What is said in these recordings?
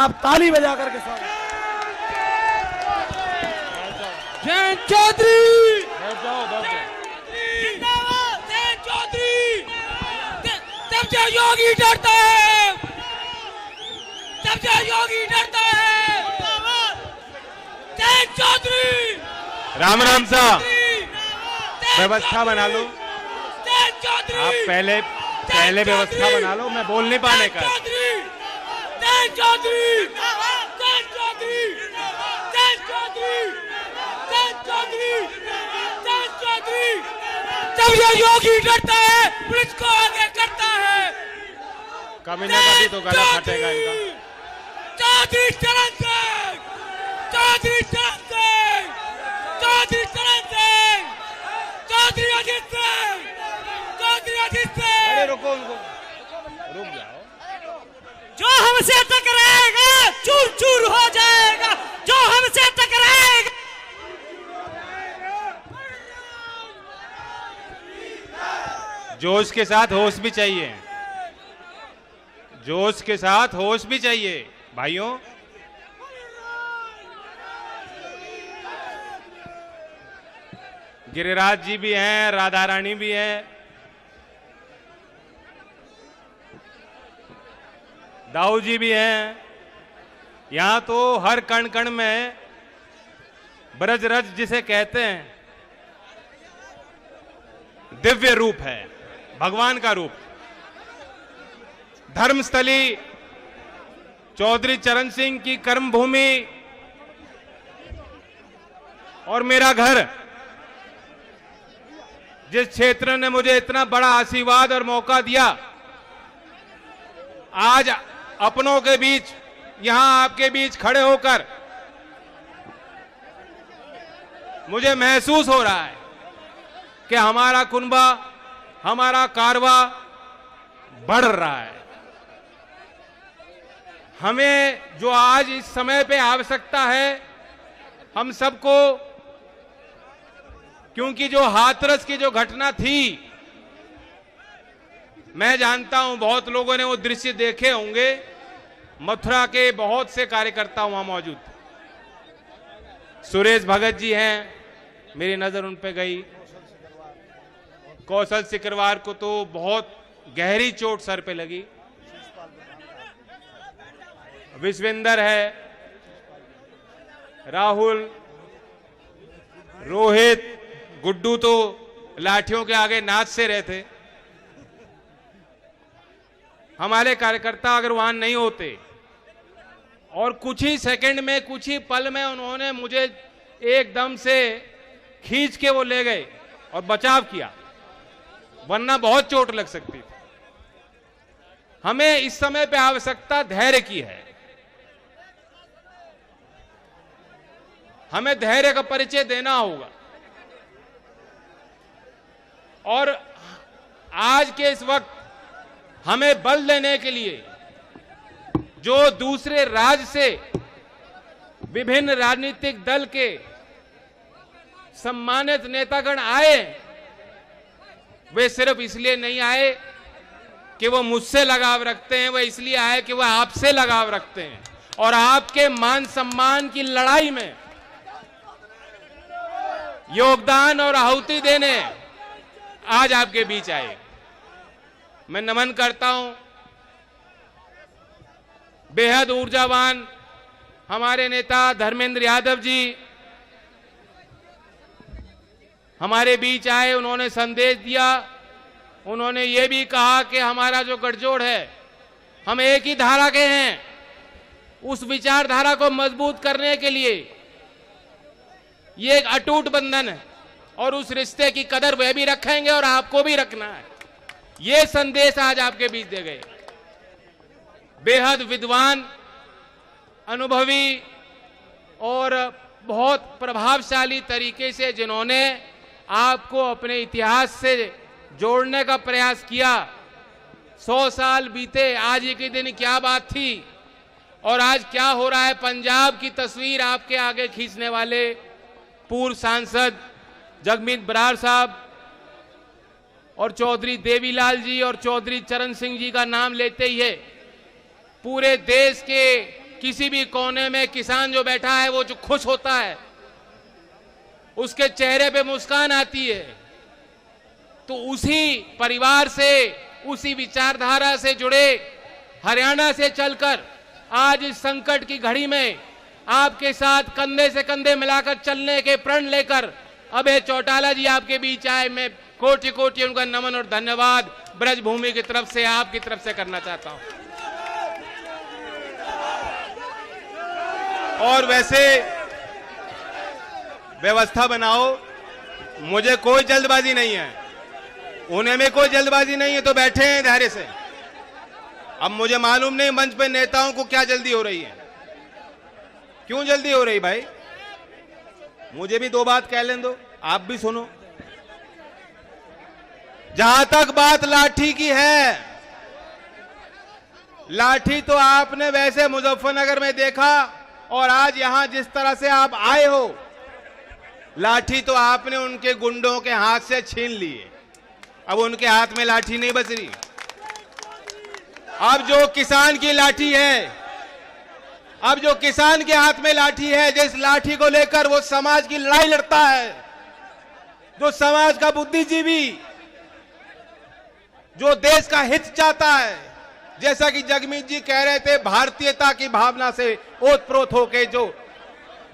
आप ताली बजा करके स्वागत। जयंत चौधरी जिंदाबाद जयंत चौधरी। जब से योगी डरता है, जब से योगी डरता है, जयंत चौधरी। राम राम साहब, व्यवस्था बना लो। जयंत चौधरी आप पहले व्यवस्था बना लो, मैं बोल नहीं पाने का। जयंत चौधरी, जयंत चौधरी, जयंत चौधरी, जयंत चौधरी, जयंत चौधरी। जब ये योगी डरता है, पुलिस को आगे करता है। कभी ना कभी तो गला फटेगा इनका। चौधरी चरण सिंह, चौधरी चरण सिंह, चौधरी चरण सिंह, चौधरी अजीत सिंह, चौधरी अजीत सिंह। अरे रुको उनको, रुक जाओ। जो हमसे टकराएगा चूर चूर हो जाएगा, जो हमसे टकराएगा। जोश के साथ होश भी चाहिए, जोश के साथ होश भी चाहिए भाइयों। गिरिराज जी भी हैं, राधा रानी भी हैं, दाऊ जी भी हैं। यहां तो हर कण कण में ब्रज रज जिसे कहते हैं दिव्य रूप है, भगवान का रूप। धर्मस्थली चौधरी चरण सिंह की कर्मभूमि और मेरा घर, जिस क्षेत्र ने मुझे इतना बड़ा आशीर्वाद और मौका दिया, आज अपनों के बीच, यहां आपके बीच खड़े होकर मुझे महसूस हो रहा है कि हमारा कुनबा, हमारा कारवा बढ़ रहा है। हमें जो आज इस समय पे आवश्यकता है, हम सबको, क्योंकि जो हाथरस की जो घटना थी, मैं जानता हूं बहुत लोगों ने वो दृश्य देखे होंगे। मथुरा के बहुत से कार्यकर्ता वहां मौजूद थे। सुरेश भगत जी हैं, मेरी नजर उन पे गई। कौशल सिकरवार को तो बहुत गहरी चोट सर पे लगी। विश्वेंद्र है, राहुल, रोहित, गुड्डू तो लाठियों के आगे नाच से रहे थे। हमारे कार्यकर्ता अगर वहां नहीं होते और कुछ ही सेकंड में, कुछ ही पल में उन्होंने मुझे एकदम से खींच के वो ले गए और बचाव किया, वरना बहुत चोट लग सकती थी। हमें इस समय पे आवश्यकता धैर्य की है। हमें धैर्य का परिचय देना होगा। और आज के इस वक्त हमें बल देने के लिए जो दूसरे राज्य से विभिन्न राजनीतिक दल के सम्मानित नेतागण आए, वे सिर्फ इसलिए नहीं आए कि वो मुझसे लगाव रखते हैं, वे इसलिए आए कि वह आपसे लगाव रखते हैं और आपके मान सम्मान की लड़ाई में योगदान और आहुति देने आज आपके बीच आए। मैं नमन करता हूं बेहद ऊर्जावान हमारे नेता धर्मेंद्र यादव जी हमारे बीच आए। उन्होंने संदेश दिया, उन्होंने ये भी कहा कि हमारा जो गठजोड़ है, हम एक ही धारा के हैं। उस विचारधारा को मजबूत करने के लिए ये एक अटूट बंधन है और उस रिश्ते की कदर वह भी रखेंगे और आपको भी रखना है। ये संदेश आज आपके बीच दे गए। बेहद विद्वान, अनुभवी और बहुत प्रभावशाली तरीके से जिन्होंने आपको अपने इतिहास से जोड़ने का प्रयास किया। 100 साल बीते, आज एक ही दिन क्या बात थी और आज क्या हो रहा है। पंजाब की तस्वीर आपके आगे खींचने वाले पूर्व सांसद जगमीत बराड़ साहब और चौधरी देवीलाल जी और चौधरी चरण सिंह जी का नाम लेते ही है पूरे देश के किसी भी कोने में किसान जो बैठा है वो जो खुश होता है, उसके चेहरे पे मुस्कान आती है। तो उसी परिवार से, उसी विचारधारा से जुड़े हरियाणा से चलकर आज इस संकट की घड़ी में आपके साथ कंधे से कंधे मिलाकर चलने के प्रण लेकर अभय चौटाला जी आपके बीच आए। मैं कोटि कोटि उनका नमन और धन्यवाद ब्रजभूमि की तरफ से, आपकी तरफ से करना चाहता हूं। और वैसे व्यवस्था बनाओ, मुझे कोई जल्दबाजी नहीं है, उन्हें में कोई जल्दबाजी नहीं है, तो बैठे हैं धैर्य से। अब मुझे मालूम नहीं मंच पे नेताओं को क्या जल्दी हो रही है, क्यों जल्दी हो रही भाई? मुझे भी दो बात कह लें दो, आप भी सुनो। जहां तक बात लाठी की है, लाठी तो आपने वैसे मुजफ्फरनगर में देखा, और आज यहां जिस तरह से आप आए हो, लाठी तो आपने उनके गुंडों के हाथ से छीन ली है। अब उनके हाथ में लाठी नहीं बच रही। अब जो किसान की लाठी है, अब जो किसान के हाथ में लाठी है, जिस लाठी को लेकर वो समाज की लड़ाई लड़ता है, जो समाज का बुद्धिजीवी, जो देश का हित चाहता है, जैसा कि जगमीत जी कह रहे थे, भारतीयता की भावना से ओतप्रोत होकर जो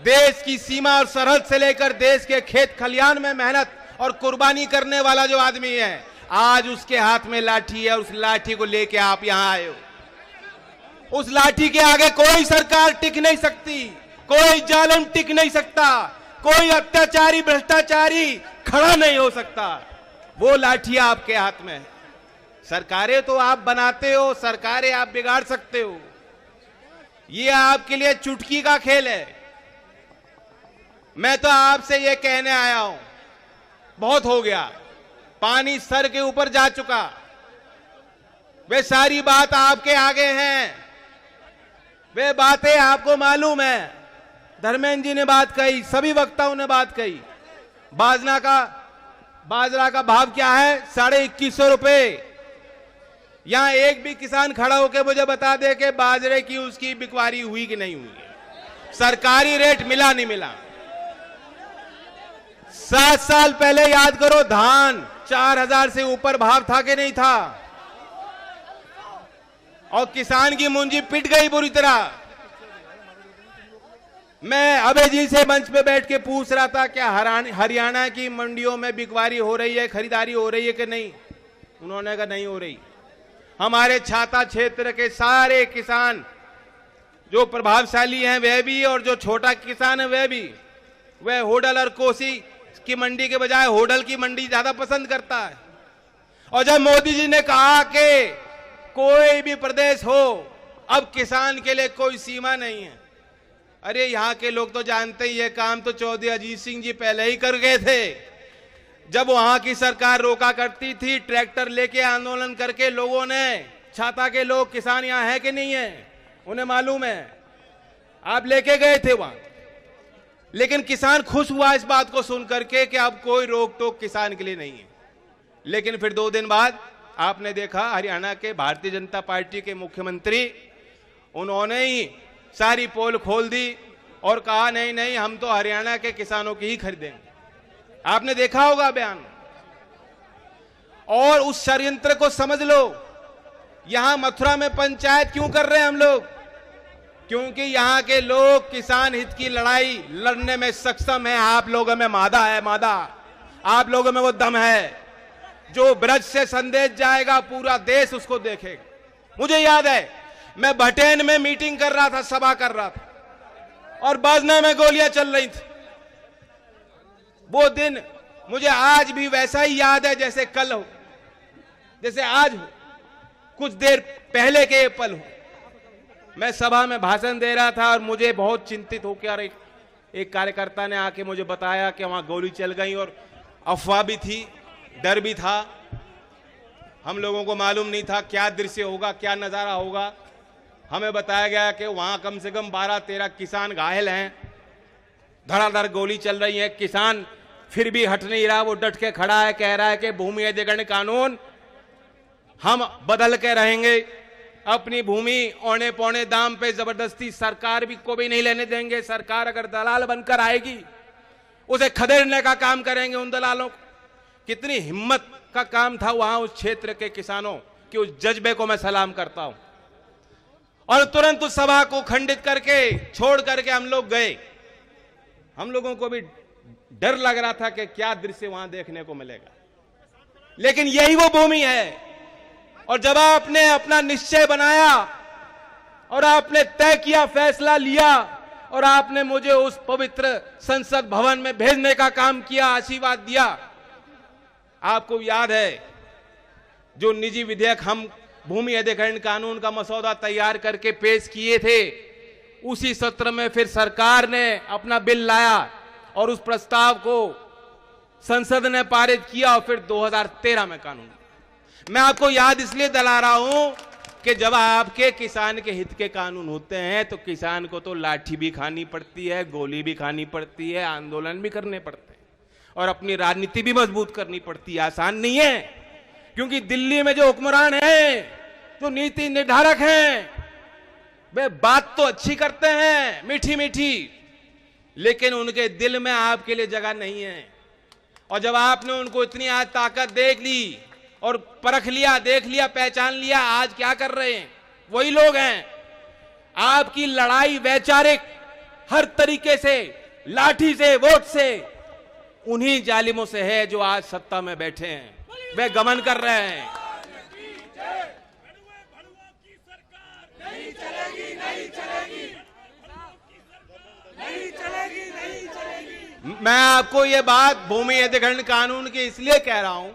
देश की सीमा और सरहद से लेकर देश के खेत खलियान में मेहनत और कुर्बानी करने वाला जो आदमी है, आज उसके हाथ में लाठी है, और उस लाठी को लेके आप यहां आए हो। उस लाठी के आगे कोई सरकार टिक नहीं सकती, कोई जालिम टिक नहीं सकता, कोई अत्याचारी भ्रष्टाचारी खड़ा नहीं हो सकता। वो लाठी आपके हाथ में है। सरकारें तो आप बनाते हो, सरकारें आप बिगाड़ सकते हो, ये आपके लिए चुटकी का खेल है। मैं तो आपसे ये कहने आया हूं, बहुत हो गया, पानी सर के ऊपर जा चुका, वे सारी बात आपके आगे हैं, वे बातें आपको मालूम है। धर्मेंद्र जी ने बात कही, सभी वक्ताओं ने बात कही। बाजरा का भाव क्या है? 2150 रुपए। यहां एक भी किसान खड़ा होकर मुझे बता दे कि बाजरे की उसकी बिकवारी हुई कि नहीं हुई, सरकारी रेट मिला नहीं मिला। 7 साल पहले याद करो, धान 4000 से ऊपर भाव था कि नहीं था, और किसान की मुंजी पिट गई बुरी तरह। मैं अभय जी से मंच पे बैठ के पूछ रहा था क्या हरियाणा की मंडियों में बिकवारी हो रही है, खरीदारी हो रही है कि नहीं? उन्होंने कहा नहीं हो रही। हमारे छाता क्षेत्र के सारे किसान जो प्रभावशाली हैं वह भी, और जो छोटा किसान है वह भी, वह होडल और कोसी की मंडी के बजाय होडल की मंडी ज्यादा पसंद करता है। और जब मोदी जी ने कहा कि कोई भी प्रदेश हो, अब किसान के लिए कोई सीमा नहीं है, अरे यहां के लोग तो जानते ही है, काम तो चौधरी अजीत सिंह जी पहले ही कर गए थे। जब वहां की सरकार रोका करती थी, ट्रैक्टर लेके आंदोलन करके लोगों ने, छाता के लोग, किसान यहां है कि नहीं है, उन्हें मालूम है, आप लेके गए थे वहां। लेकिन किसान खुश हुआ इस बात को सुन करके कि अब कोई रोक टोक किसान के लिए नहीं है। लेकिन फिर 2 दिन बाद आपने देखा हरियाणा के भारतीय जनता पार्टी के मुख्यमंत्री, उन्होंने ही सारी पोल खोल दी और कहा नहीं नहीं, हम तो हरियाणा के किसानों की ही खरीदेंगे। आपने देखा होगा बयान। और उस षड्यंत्र को समझ लो, यहां मथुरा में पंचायत क्यों कर रहे हैं हम लोग? क्योंकि यहां के लोग किसान हित की लड़ाई लड़ने में सक्षम है। आप लोगों में मादा है, मादा, आप लोगों में वो दम है। जो ब्रज से संदेश जाएगा पूरा देश उसको देखेगा। मुझे याद है, मैं भटेन में मीटिंग कर रहा था, सभा कर रहा था, और बाजना में गोलियां चल रही थी। वो दिन मुझे आज भी वैसा ही याद है जैसे कल हो, जैसे आज हो, कुछ देर पहले के ये पल हो। मैं सभा में भाषण दे रहा था और मुझे बहुत चिंतित होकर एक कार्यकर्ता ने आके मुझे बताया कि वहां गोली चल गई, और अफवाह भी थी, डर भी था। हम लोगों को मालूम नहीं था क्या दृश्य होगा, क्या नजारा होगा। हमें बताया गया कि वहां कम से कम 12-13 किसान घायल हैं, धड़ाधड़ गोली चल रही है। किसान फिर भी हट नहीं रहा, वो डट के खड़ा है, कह रहा है कि भूमि अधिग्रहण कानून हम बदल के रहेंगे। अपनी भूमि औने पौने दाम पे जबरदस्ती सरकार भी को भी नहीं लेने देंगे। सरकार अगर दलाल बनकर आएगी उसे खदेड़ने का काम करेंगे उन दलालों को। कितनी हिम्मत का काम था वहां उस क्षेत्र के किसानों के, उस जज्बे को मैं सलाम करता हूं। और तुरंत उस सभा को खंडित करके छोड़ करके हम लोग गए। हम लोगों को भी डर लग रहा था कि क्या दृश्य वहां देखने को मिलेगा, लेकिन यही वो भूमि है। और जब आपने अपना निश्चय बनाया और आपने तय किया, फैसला लिया और आपने मुझे उस पवित्र संसद भवन में भेजने का काम किया, आशीर्वाद दिया। आपको याद है जो निजी विधेयक हम भूमि अधिग्रहण कानून का मसौदा तैयार करके पेश किए थे, उसी सत्र में फिर सरकार ने अपना बिल लाया और उस प्रस्ताव को संसद ने पारित किया और फिर 2013 में कानून। मैं आपको याद इसलिए दिला रहा हूं कि जब आपके किसान के हित के कानून होते हैं तो किसान को तो लाठी भी खानी पड़ती है, गोली भी खानी पड़ती है, आंदोलन भी करने पड़ते हैं और अपनी राजनीति भी मजबूत करनी पड़ती है। आसान नहीं है, क्योंकि दिल्ली में जो हुक्मरान हैं, जो नीति निर्धारक हैं, वे बात तो अच्छी करते हैं मीठी मीठी, लेकिन उनके दिल में आपके लिए जगह नहीं है। और जब आपने उनको इतनी आज ताकत देख ली और परख लिया, देख लिया, पहचान लिया, आज क्या कर रहे हैं? वही लोग हैं। आपकी लड़ाई वैचारिक हर तरीके से, लाठी से, वोट से, उन्हीं जालिमों से है जो आज सत्ता में बैठे हैं, वे गमन कर रहे हैं। मैं आपको ये बात भूमि अधिग्रहण कानून की इसलिए कह रहा हूं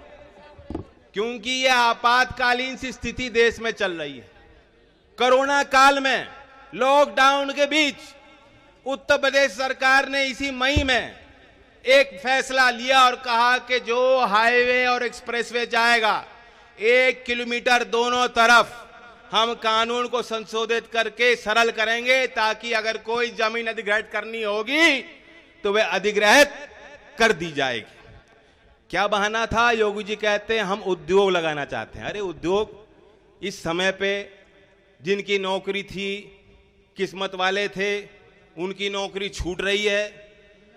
क्योंकि ये आपातकालीन सी स्थिति देश में चल रही है। कोरोना काल में, लॉकडाउन के बीच उत्तर प्रदेश सरकार ने इसी मई में एक फैसला लिया और कहा कि जो हाईवे और एक्सप्रेसवे जाएगा 1 किलोमीटर दोनों तरफ, हम कानून को संशोधित करके सरल करेंगे ताकि अगर कोई जमीन अधिग्रहित करनी होगी तो वह अधिग्रहित कर दी जाएगी। क्या बहाना था? योगी जी कहते हैं हम उद्योग लगाना चाहते हैं। अरे उद्योग इस समय पे जिनकी नौकरी थी, किस्मत वाले थे, उनकी नौकरी छूट रही है,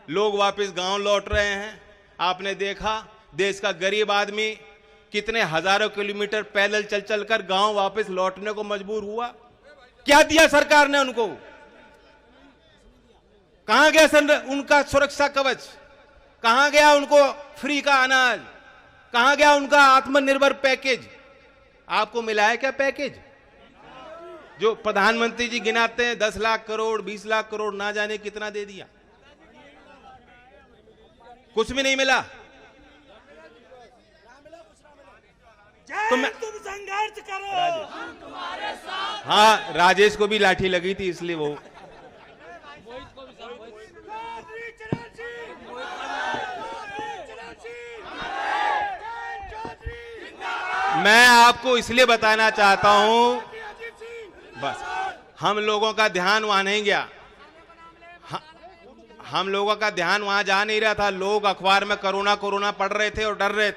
लोग वापस गांव लौट रहे हैं। आपने देखा देश का गरीब आदमी कितने हजारों किलोमीटर पैदल चल चलकर गांव वापस लौटने को मजबूर हुआ। क्या दिया सरकार ने उनको? कहां गया उनका सुरक्षा कवच? कहां गया उनको फ्री का अनाज? कहां गया उनका आत्मनिर्भर पैकेज? आपको मिला है क्या पैकेज? जो प्रधानमंत्री जी गिनाते हैं 10 लाख करोड़, 20 लाख करोड़, ना जाने कितना दे दिया, कुछ भी नहीं मिला। तुम संघर्ष करो, हम तुम्हारे साथ। हाँ, राजेश को भी लाठी लगी थी इसलिए वो। मैं आपको इसलिए बताना चाहता हूं, बस हम लोगों का ध्यान वहां नहीं गया, हम लोगों का ध्यान वहां जा नहीं रहा था। लोग अखबार में कोरोना कोरोना पढ़ रहे थे और डर रहे थे,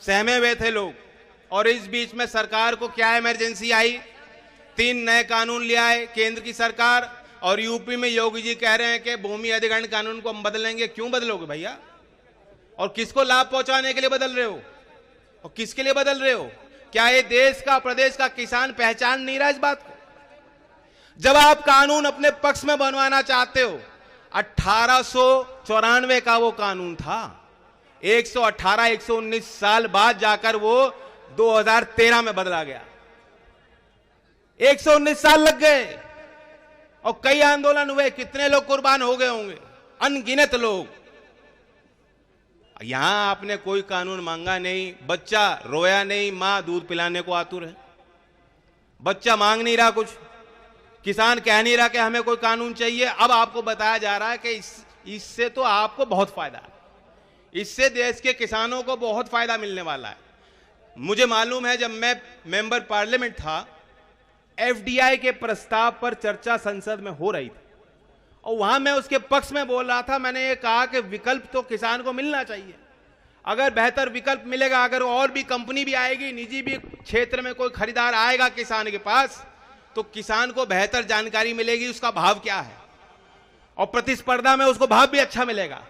सहमे हुए थे लोग। और इस बीच में सरकार को क्या इमरजेंसी आई? 3 नए कानून ले आए केंद्र की सरकार, और यूपी में योगी जी कह रहे हैं कि भूमि अधिग्रहण कानून को हम बदलेंगे। क्यों बदलोगे भैया? और किसको लाभ पहुंचाने के लिए बदल रहे हो और किसके लिए बदल रहे हो? क्या ये देश का, प्रदेश का किसान पहचान नहीं रहा इस बात को? जब आप कानून अपने पक्ष में बनवाना चाहते हो, 1894 का वो कानून था, 118-119 साल बाद जाकर वो 2013 में बदला गया। 119 साल लग गए और कई आंदोलन हुए, कितने लोग कुर्बान हो गए होंगे, अनगिनत लोग। यहां आपने कोई कानून मांगा नहीं, बच्चा रोया नहीं, मां दूध पिलाने को आतुर है। बच्चा मांग नहीं रहा कुछ, किसान कह नहीं रहा कि हमें कोई कानून चाहिए। अब आपको बताया जा रहा है कि इससे तो आपको बहुत फायदा है, इससे देश के किसानों को बहुत फायदा मिलने वाला है। मुझे मालूम है, जब मैं मेंबर पार्लियामेंट था, एफडीआई के प्रस्ताव पर चर्चा संसद में हो रही थी और वहां मैं उसके पक्ष में बोल रहा था। मैंने ये कहा कि विकल्प तो किसान को मिलना चाहिए। अगर बेहतर विकल्प मिलेगा, अगर और भी कंपनी भी आएगी, निजी भी क्षेत्र में कोई खरीदार आएगा किसान के पास, तो किसान को बेहतर जानकारी मिलेगी उसका भाव क्या है, और प्रतिस्पर्धा में उसको भाव भी अच्छा मिलेगा।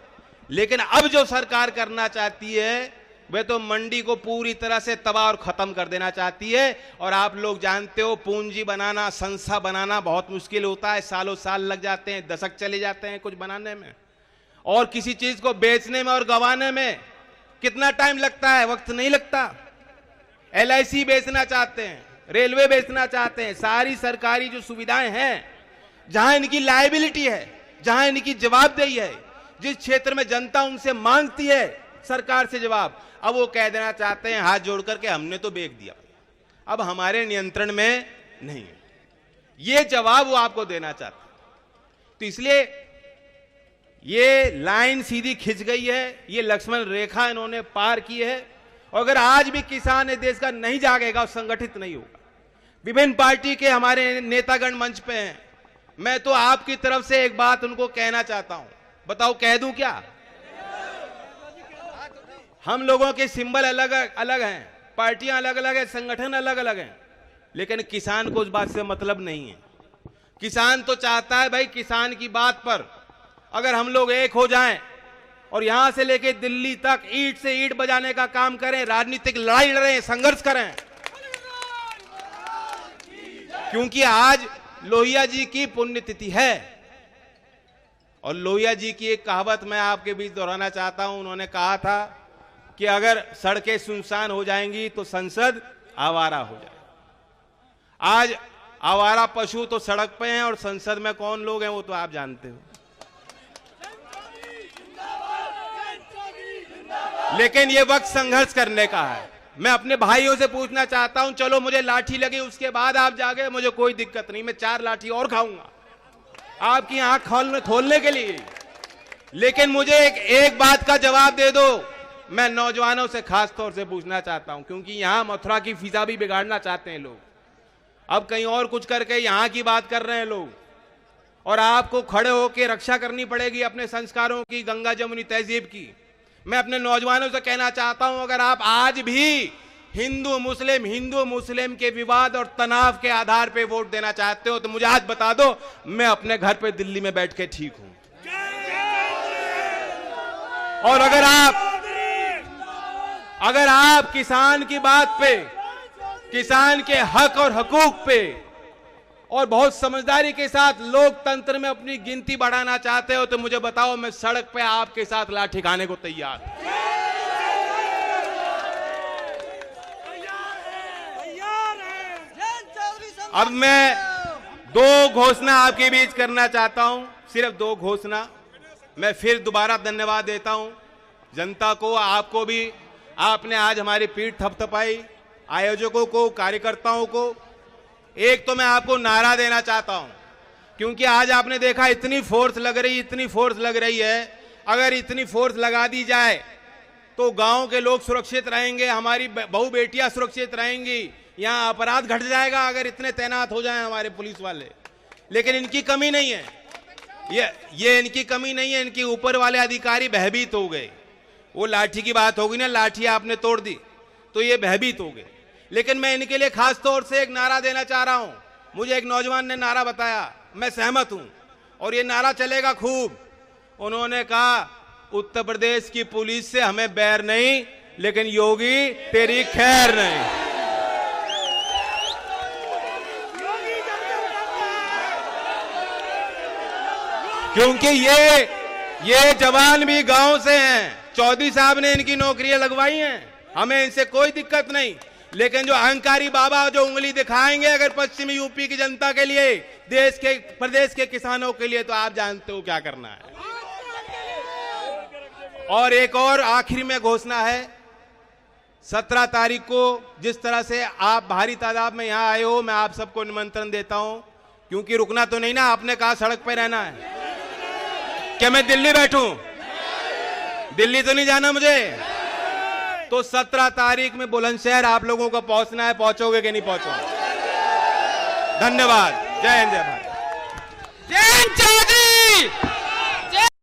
लेकिन अब जो सरकार करना चाहती है वे तो मंडी को पूरी तरह से तबाह और खत्म कर देना चाहती है। और आप लोग जानते हो पूंजी बनाना, संस्था बनाना बहुत मुश्किल होता है, सालों साल लग जाते हैं, दशक चले जाते हैं कुछ बनाने में, और किसी चीज को बेचने में और गंवाने में कितना टाइम लगता है, वक्त नहीं लगता। LIC बेचना चाहते हैं, रेलवे बेचना चाहते हैं, सारी सरकारी जो सुविधाएं हैं, जहां इनकी लायबिलिटी है, जहां इनकी जवाबदेही है, जिस क्षेत्र में जनता उनसे मांगती है सरकार से जवाब, अब वो कह देना चाहते हैं हाथ जोड़ करके हमने तो बेच दिया, अब हमारे नियंत्रण में नहीं है। ये जवाब वो आपको देना चाहते हैं। तो इसलिए ये लाइन सीधी खिंच गई है, ये लक्ष्मण रेखा इन्होंने पार की है। और अगर आज भी किसान इस देश का नहीं जागेगा और संगठित नहीं होगा, विभिन्न पार्टी के हमारे नेतागण मंच पे हैं, मैं तो आपकी तरफ से एक बात उनको कहना चाहता हूं, बताओ कह दूं क्या? हम लोगों के सिंबल अलग अलग हैं, पार्टियां अलग अलग है, संगठन अलग अलग हैं, लेकिन किसान को उस बात से मतलब नहीं है। किसान तो चाहता है भाई किसान की बात पर अगर हम लोग एक हो जाएं और यहां से लेके दिल्ली तक ईंट से ईंट बजाने का काम करें, राजनीतिक लड़ाई लड़ें, संघर्ष करें। क्योंकि आज लोहिया जी की पुण्यतिथि है, और लोहिया जी की एक कहावत मैं आपके बीच दोहराना चाहता हूं। उन्होंने कहा था कि अगर सड़कें सुनसान हो जाएंगी तो संसद आवारा हो जाए। आज आवारा पशु तो सड़क पे हैं और संसद में कौन लोग हैं वो तो आप जानते हो। लेकिन ये वक्त संघर्ष करने का है। मैं अपने भाइयों से पूछना चाहता हूं, चलो मुझे लाठी लगी उसके बाद आप जागे, मुझे कोई दिक्कत नहीं, मैं 4 लाठी और खाऊंगा आपकी आंख खोलने के लिए। लेकिन मुझे एक बात का जवाब दे दो। मैं नौजवानों से खास तौर से पूछना चाहता हूं, क्योंकि यहां मथुरा की फिजा भी बिगाड़ना चाहते हैं लोग, अब कहीं और कुछ करके यहां की बात कर रहे हैं लोग, और आपको खड़े होकर रक्षा करनी पड़ेगी अपने संस्कारों की, गंगा जमुनी तहजीब की। मैं अपने नौजवानों से कहना चाहता हूं, अगर आप आज भी हिंदू मुस्लिम के विवाद और तनाव के आधार पर वोट देना चाहते हो तो मुझे आज बता दो, मैं अपने घर पे दिल्ली में बैठ के ठीक हूं। और अगर आप किसान की बात पे, किसान के हक और हकूक पे और बहुत समझदारी के साथ लोकतंत्र में अपनी गिनती बढ़ाना चाहते हो तो मुझे बताओ, मैं सड़क पे आपके साथ लाठी खाने को तैयार हूं। अब मैं 2 घोषणा आपके बीच करना चाहता हूं, सिर्फ 2 घोषणा। मैं फिर दोबारा धन्यवाद देता हूं जनता को, आपको भी, आपने आज हमारी पीठ थपथपाई, आयोजकों को, कार्यकर्ताओं को। एक तो मैं आपको नारा देना चाहता हूं, क्योंकि आज आपने देखा इतनी फोर्स लग रही है। अगर इतनी फोर्स लगा दी जाए तो गांव के लोग सुरक्षित रहेंगे, हमारी बहू बेटियां सुरक्षित रहेंगी, यहां अपराध घट जाएगा अगर इतने तैनात हो जाएं हमारे पुलिस वाले। लेकिन इनकी कमी नहीं है, ये इनकी कमी नहीं है, इनके ऊपर वाले अधिकारी भयभीत हो गए। वो लाठी की बात होगी ना, लाठी आपने तोड़ दी तो ये भयभीत हो गए। लेकिन मैं इनके लिए खास तौर से एक नारा देना चाह रहा हूं। मुझे एक नौजवान ने नारा बताया, मैं सहमत हूं, और ये नारा चलेगा खूब। उन्होंने कहा, उत्तर प्रदेश की पुलिस से हमें बैर नहीं, लेकिन योगी तेरी खैर नहीं। क्योंकि ये जवान भी गांव से हैं, चौधरी साहब ने इनकी नौकरियां लगवाई हैं, हमें इनसे कोई दिक्कत नहीं। लेकिन जो अहंकारी बाबा जो उंगली दिखाएंगे अगर पश्चिमी यूपी की जनता के लिए, प्रदेश के किसानों के लिए, तो आप जानते हो क्या करना है। और एक और आखिरी में घोषणा है, 17 तारीख को जिस तरह से आप भारी तादाद में यहां आए हो, मैं आप सबको निमंत्रण देता हूं, क्योंकि रुकना तो नहीं ना, आपने कहा सड़क पे रहना है। क्या मैं दिल्ली बैठूं? दिल्ली तो नहीं जाना मुझे। तो 17 तारीख में बुलंदशहर आप लोगों को पहुंचना है, पहुंचोगे कि नहीं पहुंचोगे? धन्यवाद। जय हिंद, जय भारत। जय चौधरी।